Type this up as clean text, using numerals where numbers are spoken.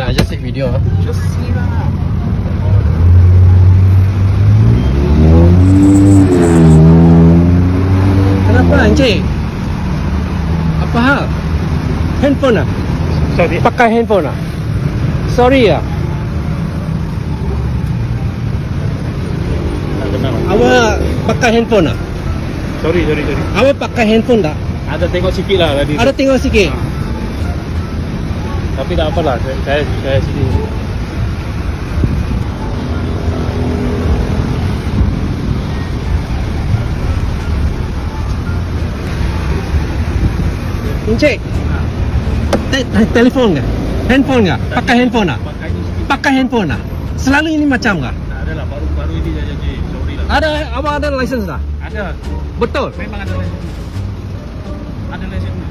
I just take video. Just see lah. Kenapa Encik? Apa hal? Handphone ah? Sorry. Pakai handphone ah? Sorry ah. Tak kenal. Awak pakai handphone ah? Sorry. Awak pakai handphone tak? Ada tengok sikit lah tadi. Ada tengok sikit. Tapi tak apalah. Saya sini. Encik. Telefon ke? Handphone ke? Pakai handphone ah? Pakai ni sikit. Pakai handphone ah? Selalu ini macam ke? Tak ada lah. Baru ini saja je. Sorry lah. Ada, awak ada license tak? Ada. Betul? Memang ada license. Ada license.